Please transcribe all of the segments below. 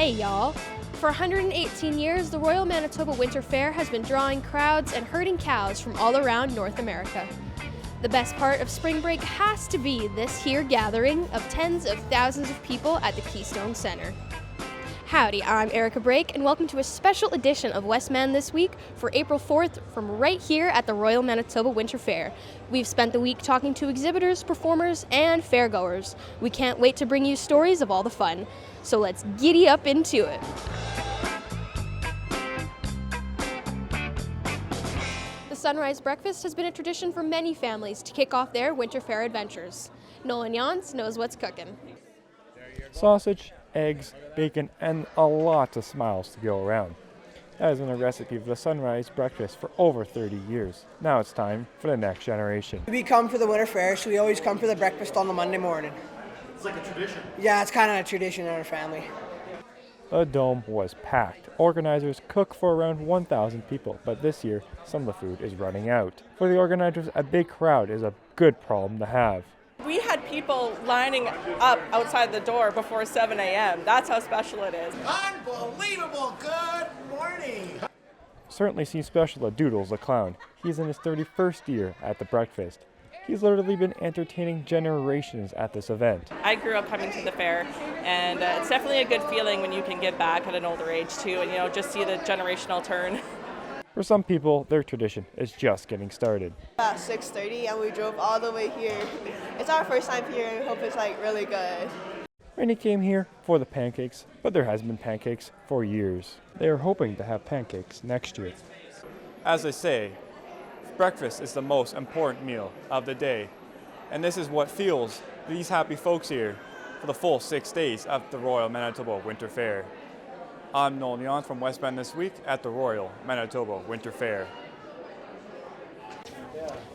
Hey y'all! For 118 years, the Royal Manitoba Winter Fair has been drawing crowds and herding cows from all around North America. The best part of spring break has to be this here gathering of tens of thousands of people at the Keystone Center. Howdy, I'm Erica Brake, and welcome to a special edition of Westman This Week for April 4th from right here at the Royal Manitoba Winter Fair. We've spent the week talking to exhibitors, performers, and fairgoers. We can't wait to bring you stories of all the fun. So let's giddy up into it. The sunrise breakfast has been a tradition for many families to kick off their winter fair adventures. Nolan Jans knows what's cooking. Sausage, eggs, bacon, and a lot of smiles to go around. That has been a recipe for the sunrise breakfast for over 30 years. Now it's time for the next generation. We come for the winter fair, so we always come for the breakfast on the Monday morning. It's like a tradition. Yeah, it's kind of a tradition in our family. The dome was packed. Organizers cook for around 1,000 people, but this year, some of the food is running out. For the organizers, a big crowd is a good problem to have. We had people lining up outside the door before 7 a.m. That's how special it is. Unbelievable. Good morning. Certainly seems special to Doodles the Clown. He's in his 31st year at the breakfast. He's literally been entertaining generations at this event. I grew up coming to the fair, and it's definitely a good feeling when you can give back at an older age too, and just see the generational turn. For some people, their tradition is just getting started. At 6:30 and we drove all the way here. It's our first time here and we hope it's really good. Randy came here for the pancakes, but there has been pancakes for years. They are hoping to have pancakes next year. As they say, breakfast is the most important meal of the day, and this is what fuels these happy folks here for the full 6 days of the Royal Manitoba Winter Fair. I'm Nolan Jans from Westman This Week at the Royal Manitoba Winter Fair.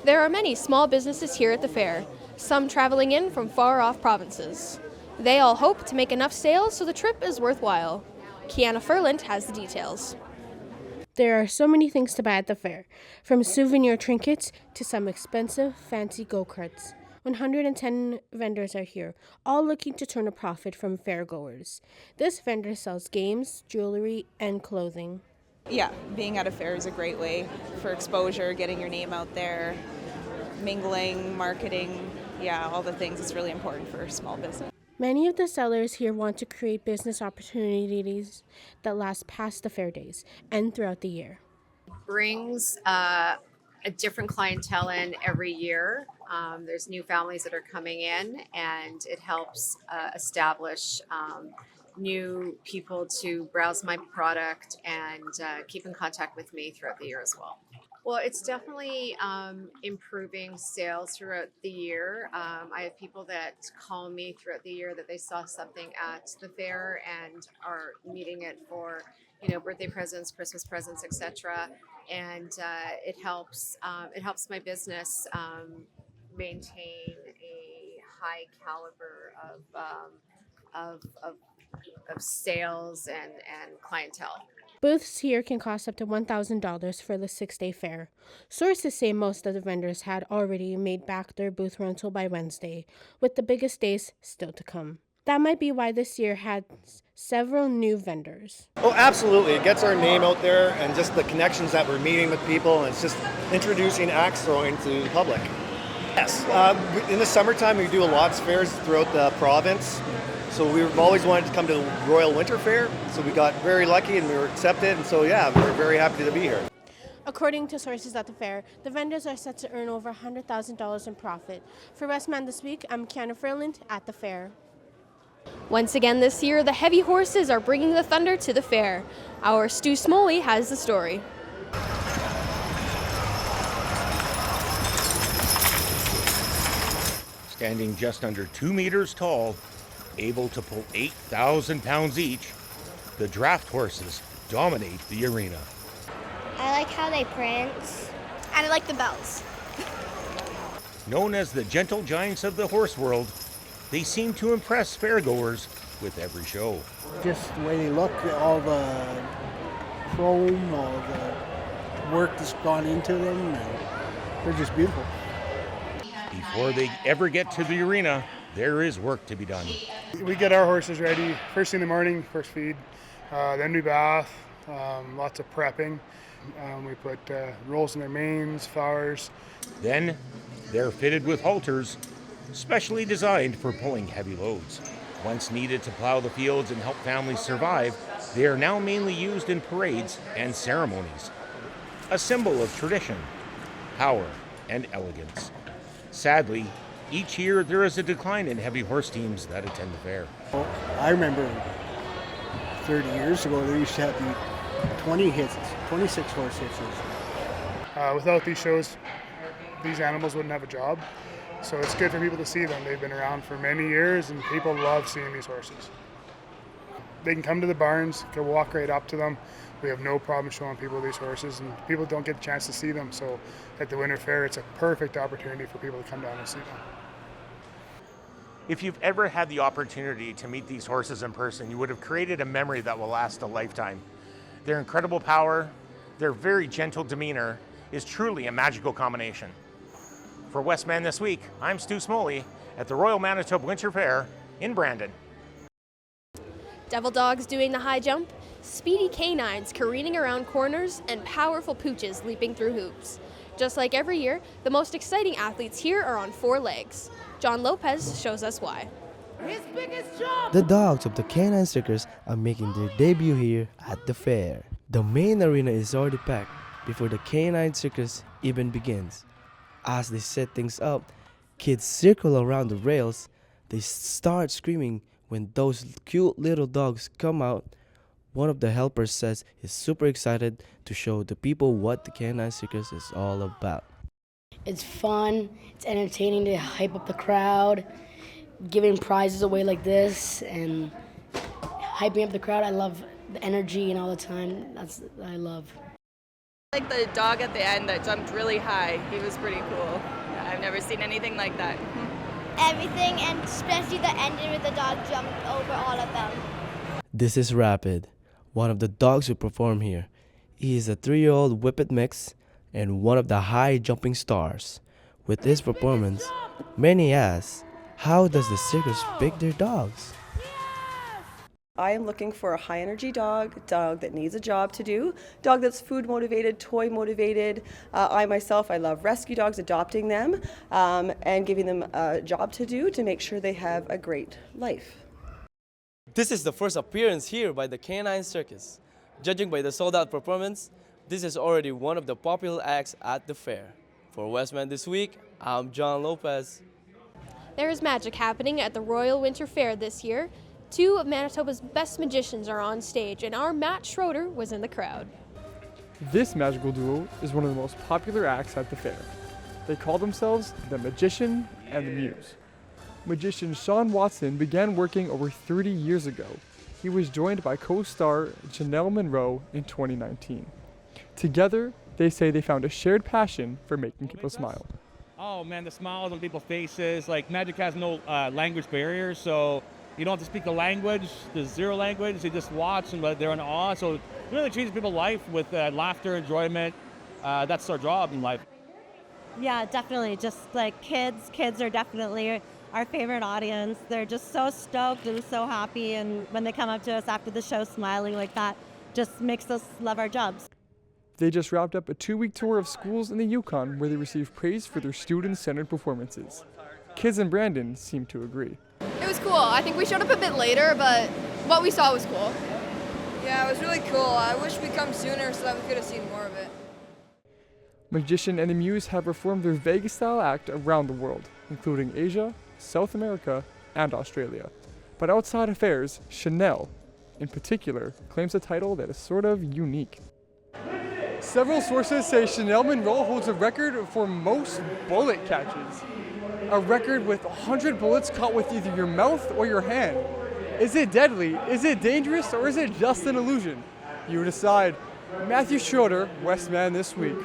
There are many small businesses here at the fair, some traveling in from far-off provinces. They all hope to make enough sales so the trip is worthwhile. Kiana Furland has the details. There are so many things to buy at the fair, from souvenir trinkets to some expensive, fancy go-karts. 110 vendors are here, all looking to turn a profit from fairgoers. This vendor sells games, jewelry, and clothing. Yeah, being at a fair is a great way for exposure, getting your name out there, mingling, marketing, all the things. It's really important for small business. Many of the sellers here want to create business opportunities that last past the fair days and throughout the year. Brings a different clientele in every year. There's new families that are coming in, and it helps establish new people to browse my product and keep in contact with me throughout the year as well. Well, it's definitely improving sales throughout the year. I have people that call me throughout the year that they saw something at the fair and are needing it for, birthday presents, Christmas presents, etc. And it helps my business maintain a high caliber of sales and clientele. Booths here can cost up to $1,000 for the 6-day fair. Sources say most of the vendors had already made back their booth rental by Wednesday, with the biggest days still to come. That might be why this year had several new vendors. Oh, absolutely. It gets our name out there and just the connections that we're meeting with people, and it's just introducing Axel into the public. Yes. In the summertime, we do a lot of fairs throughout the province. So we've always wanted to come to the Royal Winter Fair. So we got very lucky and we were accepted. And so, we're very happy to be here. According to sources at the fair, the vendors are set to earn over $100,000 in profit. For Westman This Week, I'm Kiana Furland at the fair. Once again this year, the heavy horses are bringing the thunder to the fair. Our Stu Smoley has the story. Standing just under 2 meters tall, able to pull 8,000 pounds each, the draft horses dominate the arena. I like how they prance. And I like the bells. Known as the gentle giants of the horse world, they seem to impress fairgoers with every show. Just the way they look, all the chrome, all the work that's gone into them, and they're just beautiful. Before they ever get to the arena, there is work to be done. We get our horses ready first thing in the morning, first feed, then we bath, lots of prepping. We put rolls in their manes, flowers. Then they're fitted with halters, specially designed for pulling heavy loads. Once needed to plow the fields and help families survive, they are now mainly used in parades and ceremonies. A symbol of tradition, power, and elegance. Sadly, each year there is a decline in heavy horse teams that attend the fair. I remember 30 years ago, they used to have 26 horse hitches. Without these shows, these animals wouldn't have a job. So it's good for people to see them. They've been around for many years and people love seeing these horses. They can come to the barns, can walk right up to them. We have no problem showing people these horses, and people don't get a chance to see them. So at the Winter Fair, it's a perfect opportunity for people to come down and see them. If you've ever had the opportunity to meet these horses in person, you would have created a memory that will last a lifetime. Their incredible power, their very gentle demeanor is truly a magical combination. For Westman This Week, I'm Stu Smoley at the Royal Manitoba Winter Fair in Brandon. Devil dogs doing the high jump, speedy canines careening around corners, and powerful pooches leaping through hoops. Just like every year, the most exciting athletes here are on 4 legs. John Lopez shows us why. The dogs of the canine circus are making their debut here at the fair. The main arena is already packed before the canine circus even begins. As they set things up, kids circle around the rails. They start screaming when those cute little dogs come out. One of the helpers says he's super excited to show the people what the canine circus is all about. It's fun, it's entertaining to hype up the crowd, giving prizes away like this and hyping up the crowd. I love the energy and all the time. That's what I love. Like the dog at the end that jumped really high. He was pretty cool. Yeah, I've never seen anything like that. Everything, and especially the ending with the dog jumped over all of them. This is Rapid, one of the dogs who perform here. He is a 3-year-old Whippet mix and one of the high jumping stars. With his performance, many ask, how does the circus pick their dogs? I am looking for a high energy dog that needs a job to do, dog that's food motivated, toy motivated. I love rescue dogs, adopting them and giving them a job to do to make sure they have a great life. This is the first appearance here by the Canine Circus. Judging by the sold-out performance, this is already one of the popular acts at the fair. For Westman This Week, I'm John Lopez. There is magic happening at the Royal Winter Fair this year. 2 of Manitoba's best magicians are on stage, and our Matt Schroeder was in the crowd. This magical duo is one of the most popular acts at the fair. They call themselves the Magician and the Muse. Magician Sean Watson began working over 30 years ago. He was joined by co-star Janelle Monroe in 2019. Together, they say they found a shared passion for making people smile. Oh man, the smiles on people's faces. Like magic has no language barriers, so you don't have to speak the language. There's zero language. You just watch and they're in awe. So it really changes people's life with laughter, enjoyment. That's our job in life. Yeah, definitely. Just like kids are definitely our favorite audience. They're just so stoked and so happy, and when they come up to us after the show smiling like that, just makes us love our jobs. They just wrapped up a 2-week tour of schools in the Yukon where they received praise for their student-centered performances. Kids in Brandon seem to agree. It was cool. I think we showed up a bit later, but what we saw was cool. Yeah, it was really cool. I wish we'd come sooner so that we could have seen more of it. Magician and the Muse have performed their Vegas-style act around the world, including Asia, South America, and Australia. But outside of fairs, Chanel, in particular, claims a title that is sort of unique. Several sources say Chanel Monroe holds a record for most bullet catches. A record with 100 bullets caught with either your mouth or your hand. Is it deadly? Is it dangerous? Or is it just an illusion? You decide. Matthew Schroeder, Westman This Week.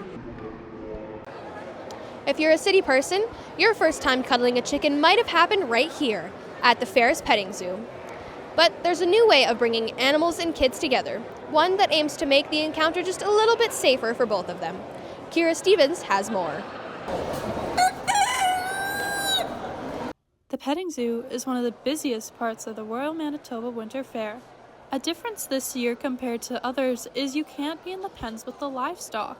If you're a city person, your first time cuddling a chicken might have happened right here at the fair's petting zoo. But there's a new way of bringing animals and kids together, one that aims to make the encounter just a little bit safer for both of them. Kira Stevens has more. The petting zoo is one of the busiest parts of the Royal Manitoba Winter Fair. A difference this year compared to others is you can't be in the pens with the livestock.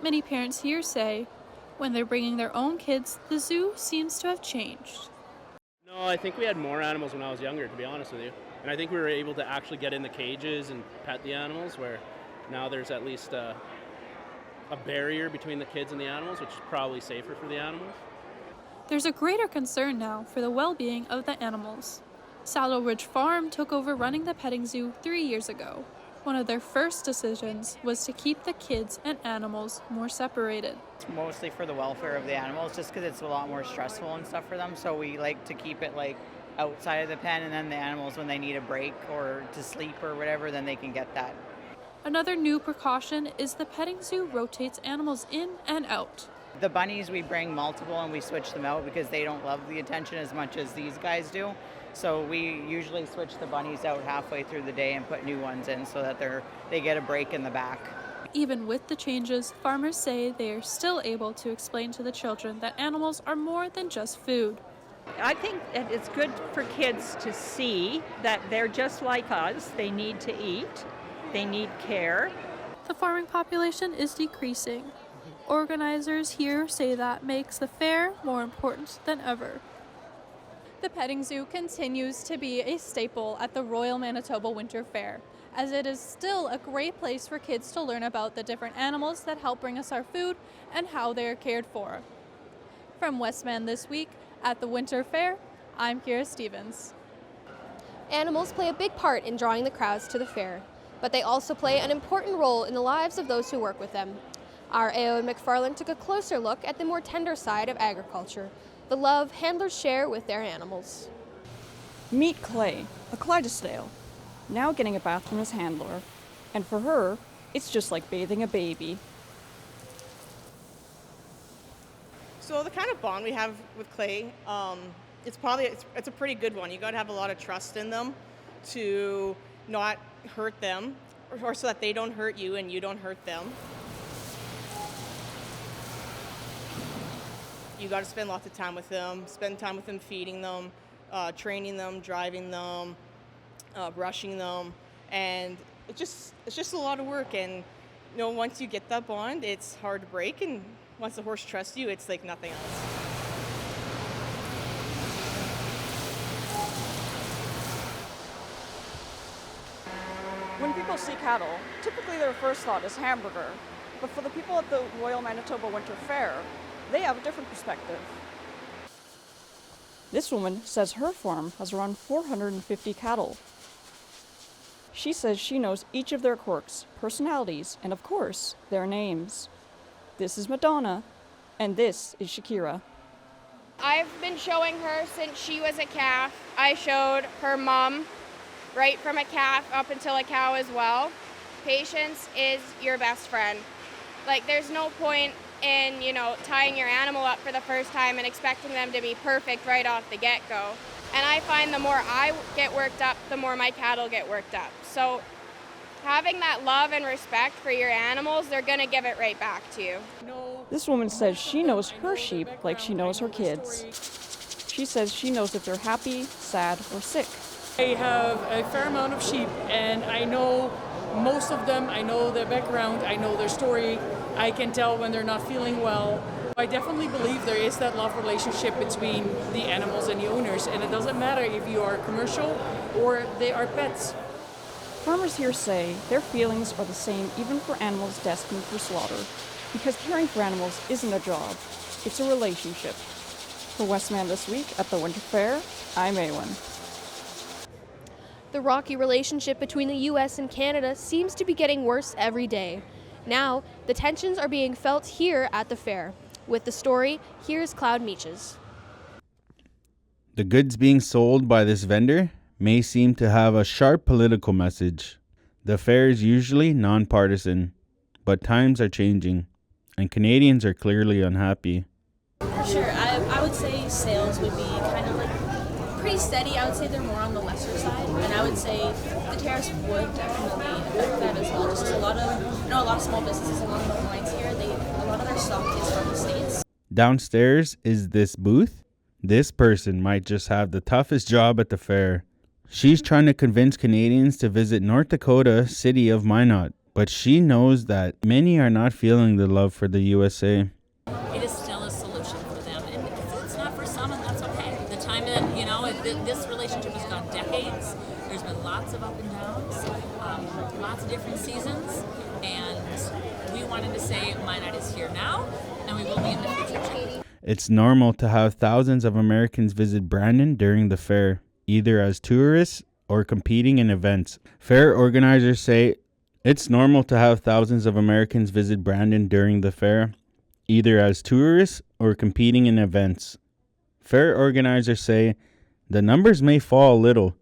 Many parents here say, when they're bringing their own kids, the zoo seems to have changed. No, I think we had more animals when I was younger, to be honest with you. And I think we were able to actually get in the cages and pet the animals, where now there's at least a barrier between the kids and the animals, which is probably safer for the animals. There's a greater concern now for the well-being of the animals. Saddle Ridge Farm took over running the petting zoo 3 years ago. One of their first decisions was to keep the kids and animals more separated. It's mostly for the welfare of the animals, just because it's a lot more stressful and stuff for them. So we like to keep it like outside of the pen, and then the animals, when they need a break or to sleep or whatever, then they can get that. Another new precaution is the petting zoo rotates animals in and out. The bunnies, we bring multiple and we switch them out because they don't love the attention as much as these guys do. So we usually switch the bunnies out halfway through the day and put new ones in so that they get a break in the back. Even with the changes, farmers say they are still able to explain to the children that animals are more than just food. I think that it's good for kids to see that they're just like us. They need to eat. They need care. The farming population is decreasing. Organizers here say that makes the fair more important than ever. The petting zoo continues to be a staple at the Royal Manitoba Winter Fair, as it is still a great place for kids to learn about the different animals that help bring us our food and how they are cared for. From Westman this week at the Winter Fair, I'm Kira Stevens. Animals play a big part in drawing the crowds to the fair, but they also play an important role in the lives of those who work with them. Our A.O. McFarland took a closer look at the more tender side of agriculture, the love handlers share with their animals. Meet Clay, a Clydesdale, now getting a bath from his handler, and for her, it's just like bathing a baby. So the kind of bond we have with Clay, it's a pretty good one. You got to have a lot of trust in them to not hurt them, or so that they don't hurt you and you don't hurt them. You got to spend lots of time with them, spend time with them feeding them, training them, driving them, brushing them, and it's just a lot of work. And once you get that bond, it's hard to break, and once the horse trusts you, it's like nothing else. When people see cattle, typically their first thought is hamburger, but for the people at the Royal Manitoba Winter Fair, they have a different perspective. This woman says her farm has around 450 cattle. She says she knows each of their quirks, personalities, and of course, their names. This is Madonna, and this is Shakira. I've been showing her since she was a calf. I showed her mom right from a calf up until a cow as well. Patience is your best friend. Like, there's no point in, tying your animal up for the first time and expecting them to be perfect right off the get-go. And I find the more I get worked up, the more my cattle get worked up. So having that love and respect for your animals, they're going to give it right back to you. This woman says she knows her sheep like she knows her kids. She says she knows if they're happy, sad, or sick. I have a fair amount of sheep, and I know most of them. I know their background, I know their story. I can tell when they're not feeling well. I definitely believe there is that love relationship between the animals and the owners, and it doesn't matter if you are commercial or they are pets. Farmers here say their feelings are the same even for animals destined for slaughter, because caring for animals isn't a job, it's a relationship. For Westman This Week at the Winter Fair, I'm Awen. The rocky relationship between the U.S. and Canada seems to be getting worse every day. Now, the tensions are being felt here at the fair. With the story, here's Cloud Meaches. The goods being sold by this vendor may seem to have a sharp political message. The fair is usually nonpartisan, but times are changing, and Canadians are clearly unhappy. Sure, I would say sales would be kind of like pretty steady. I would say they're more on the lesser side, and I would say the tariffs would definitely affect that as well. Just a lot of small businesses along the lines here, a lot of their stock is from the States. Downstairs is this booth. This person might just have the toughest job at the fair. She's trying to convince Canadians to visit North Dakota city of Minot, but she knows that many are not feeling the love for the USA. It is still a solution for them, and it's not for some, and that's okay. The time that, this relationship has gone decades. There's been lots of up and downs, lots of different seasons, and we wanted to say Minot is here now, and we will be in the future too. It's normal to have thousands of Americans visit Brandon during the fair, either as tourists or competing in events. Fair organizers say it's normal to have thousands of Americans visit Brandon during the fair, either as tourists or competing in events. Fair organizers say the numbers may fall a little,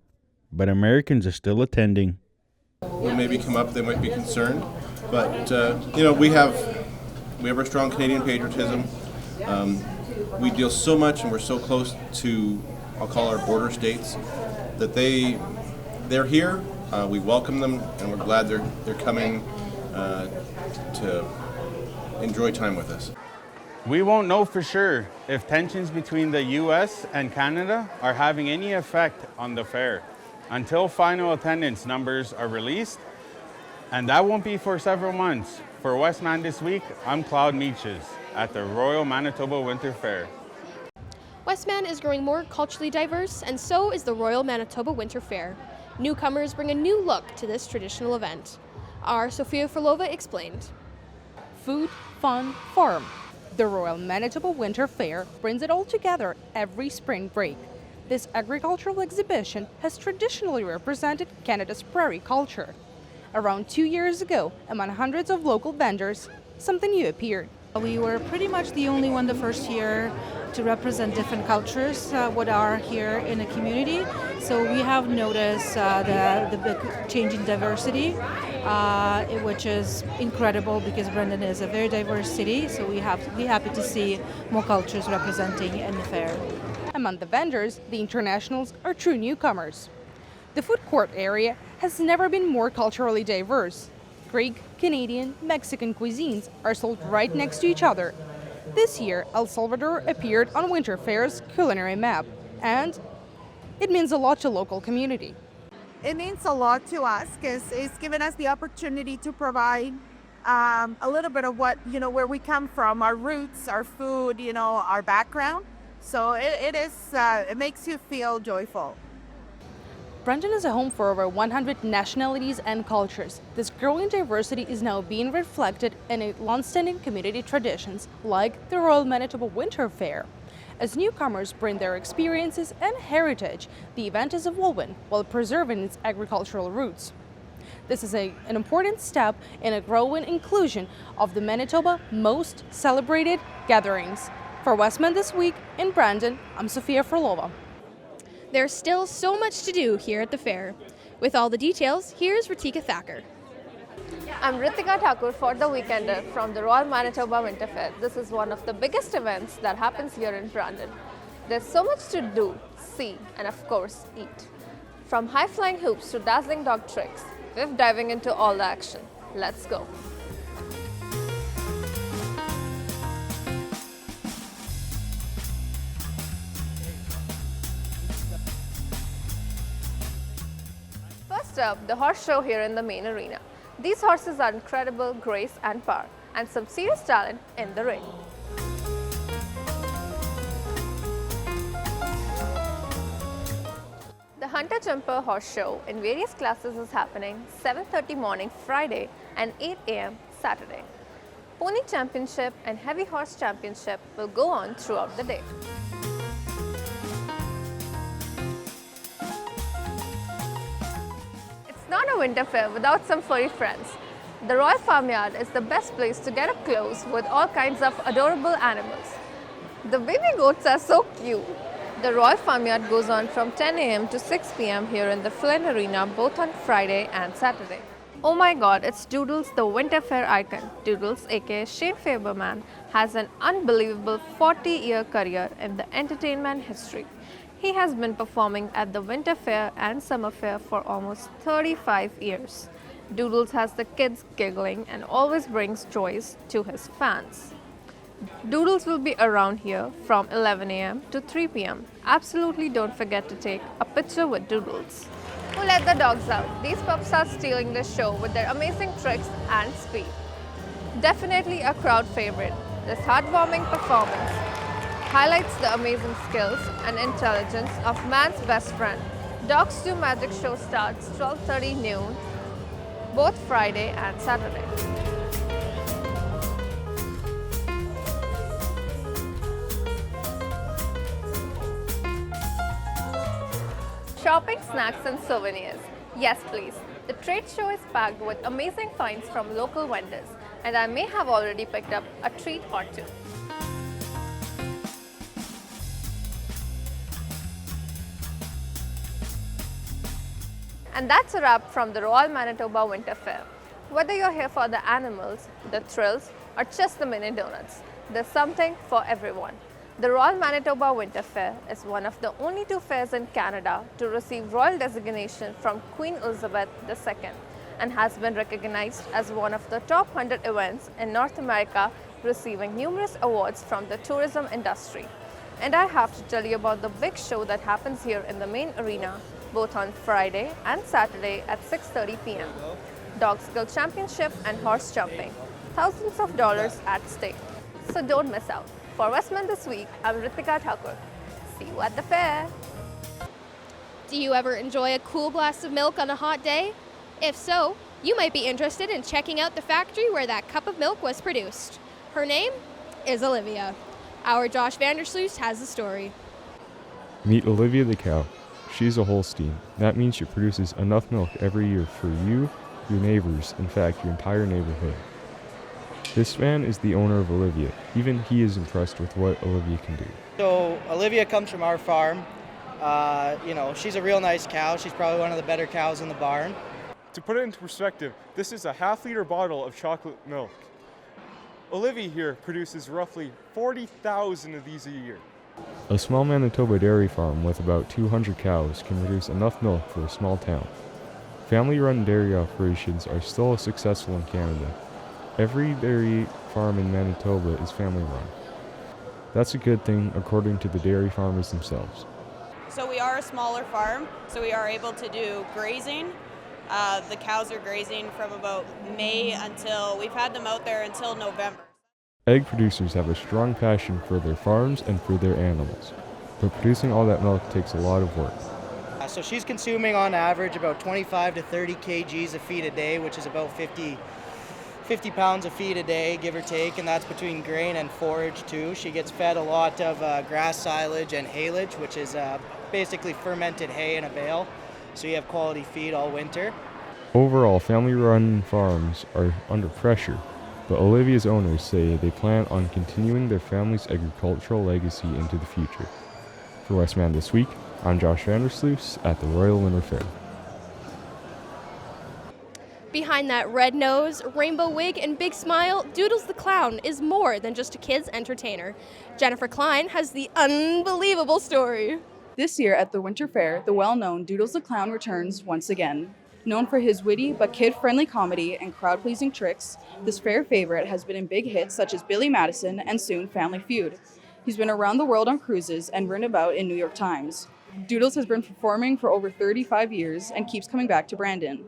but Americans are still attending. When maybe come up, they might be concerned, but we have our strong Canadian patriotism. We deal so much, and we're so close to, I'll call our border states, that they're here. We welcome them, and we're glad they're coming to enjoy time with us. We won't know for sure if tensions between the U.S. and Canada are having any effect on the fair until final attendance numbers are released, and that won't be for several months. For Westman This Week, I'm Cloud Meaches at the Royal Manitoba Winter Fair. Westman is growing more culturally diverse, and so is the Royal Manitoba Winter Fair. Newcomers bring a new look to this traditional event. Our Sofia Frolova explained. Food, fun, farm. The Royal Manitoba Winter Fair brings it all together every spring break. This agricultural exhibition has traditionally represented Canada's prairie culture. Around 2 years ago, among hundreds of local vendors, something new appeared. We were pretty much the only one the first year to represent different cultures what are here in the community. So we have noticed the big change in diversity, which is incredible because Brandon is a very diverse city. So we have to be happy to see more cultures representing in the fair. Among the vendors, the internationals are true newcomers. The food court area has never been more culturally diverse. Greek, Canadian, Mexican cuisines are sold right next to each other. This year, El Salvador appeared on Winter Fair's culinary map, and it means a lot to local community. It means a lot to us because it's given us the opportunity to provide a little bit of where we come from, our roots, our food, our background. So it makes you feel joyful. Brandon is a home for over 100 nationalities and cultures. This growing diversity is now being reflected in long-standing community traditions like the Royal Manitoba Winter Fair. As newcomers bring their experiences and heritage, the event is evolving while preserving its agricultural roots. This is an important step in a growing inclusion of the Manitoba most celebrated gatherings. For Westman This Week in Brandon, I'm Sofia Frolova. There's still so much to do here at the fair. With all the details, here's Ritika Thakur. I'm Ritika Thakur for The Weekender from the Royal Manitoba Winter Fair. This is one of the biggest events that happens here in Brandon. There's so much to do, see, and of course, eat. From high-flying hoops to dazzling dog tricks, we're diving into all the action. Let's go. First up, the horse show here in the main arena. These horses are incredible grace and power, and some serious talent in the ring. The Hunter Jumper Horse Show in various classes is happening 7:30 morning Friday and 8 a.m. Saturday. Pony Championship and Heavy Horse Championship will go on throughout the day. Not a winter fair without some furry friends. The Royal Farmyard is the best place to get up close with all kinds of adorable animals. The baby goats are so cute. The Royal Farmyard goes on from 10 a.m. to 6 p.m. here in the Flynn Arena both on Friday and Saturday. Oh my god, it's Doodles, the winter fair icon. Doodles, aka Shane Faberman, has an unbelievable 40-year career in the entertainment history. He has been performing at the Winter Fair and Summer Fair for almost 35 years. Doodles has the kids giggling and always brings joys to his fans. Doodles will be around here from 11 a.m. to 3 p.m. Absolutely don't forget to take a picture with Doodles. Who let the dogs out? These pups are stealing the show with their amazing tricks and speed. Definitely a crowd favorite. This heartwarming performance highlights the amazing skills and intelligence of man's best friend. Dogs Do Magic show starts 12:30 noon, both Friday and Saturday. Shopping, snacks and souvenirs. Yes please. The trade show is packed with amazing finds from local vendors, and I may have already picked up a treat or two. And that's a wrap from the Royal Manitoba Winter Fair. Whether you're here for the animals, the thrills, or just the mini donuts, there's something for everyone. The Royal Manitoba Winter Fair is one of the only 2 fairs in Canada to receive royal designation from Queen Elizabeth II and has been recognized as one of the top 100 events in North America, receiving numerous awards from the tourism industry. And I have to tell you about the big show that happens here in the main arena, both on Friday and Saturday at 6:30 p.m. Dog Skill Championship and horse jumping. Thousands of dollars at stake. So don't miss out. For Westman This Week, I'm Ritika Thakur. See you at the fair. Do you ever enjoy a cool glass of milk on a hot day? If so, you might be interested in checking out the factory where that cup of milk was produced. Her name is Olivia. Our Josh Vandersloot has the story. Meet Olivia the cow. She's a Holstein. That means she produces enough milk every year for you, your neighbors, in fact, your entire neighborhood. This man is the owner of Olivia. Even he is impressed with what Olivia can do. So Olivia comes from our farm. She's a real nice cow. She's probably one of the better cows in the barn. To put it into perspective, this is a half-liter bottle of chocolate milk. Olivia here produces roughly 40,000 of these a year. A small Manitoba dairy farm with about 200 cows can produce enough milk for a small town. Family-run dairy operations are still successful in Canada. Every dairy farm in Manitoba is family-run. That's a good thing according to the dairy farmers themselves. So we are a smaller farm, so we are able to do grazing. The cows are grazing from about May until, we've had them out there until November. Egg producers have a strong passion for their farms and for their animals, but producing all that milk takes a lot of work. So she's consuming on average about 25 to 30 kgs of feed a day, which is about 50 pounds of feed a day, give or take, and that's between grain and forage too. She gets fed a lot of grass silage and haylage, which is basically fermented hay in a bale, so you have quality feed all winter. Overall, family-run farms are under pressure, but Olivia's owners say they plan on continuing their family's agricultural legacy into the future. For Westman This Week, I'm Josh Vandersloot at the Royal Winter Fair. Behind that red nose, rainbow wig, and big smile, Doodles the Clown is more than just a kid's entertainer. Jennifer Klein has the unbelievable story. This year at the Winter Fair, the well-known Doodles the Clown returns once again. Known for his witty but kid-friendly comedy and crowd-pleasing tricks, this fair favorite has been in big hits such as Billy Madison and soon Family Feud. He's been around the world on cruises and written about in New York Times. Doodles has been performing for over 35 years and keeps coming back to Brandon.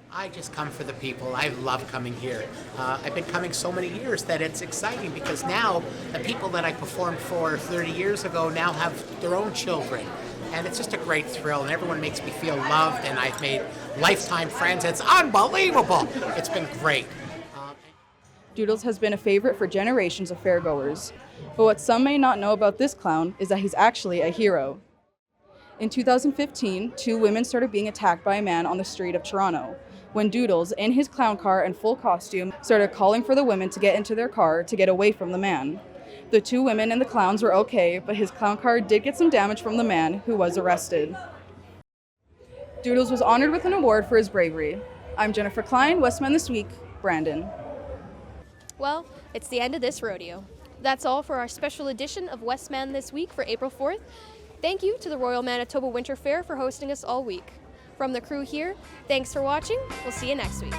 I just come for the people. I love coming here. I've been coming so many years that it's exciting because now the people that I performed for 30 years ago now have their own children. And it's just a great thrill, and everyone makes me feel loved, and I've made lifetime friends. It's unbelievable. It's been great. Doodles has been a favorite for generations of fairgoers. But what some may not know about this clown is that he's actually a hero. In 2015, 2 women started being attacked by a man on the street of Toronto, when Doodles, in his clown car and full costume, started calling for the women to get into their car to get away from the man. The 2 women and the clowns were okay, but his clown car did get some damage from the man, who was arrested. Doodles was honored with an award for his bravery. I'm Jennifer Klein, Westman This Week, Brandon. Well, it's the end of this rodeo. That's all for our special edition of Westman This Week for April 4th. Thank you to the Royal Manitoba Winter Fair for hosting us all week. From the crew here, thanks for watching. We'll see you next week.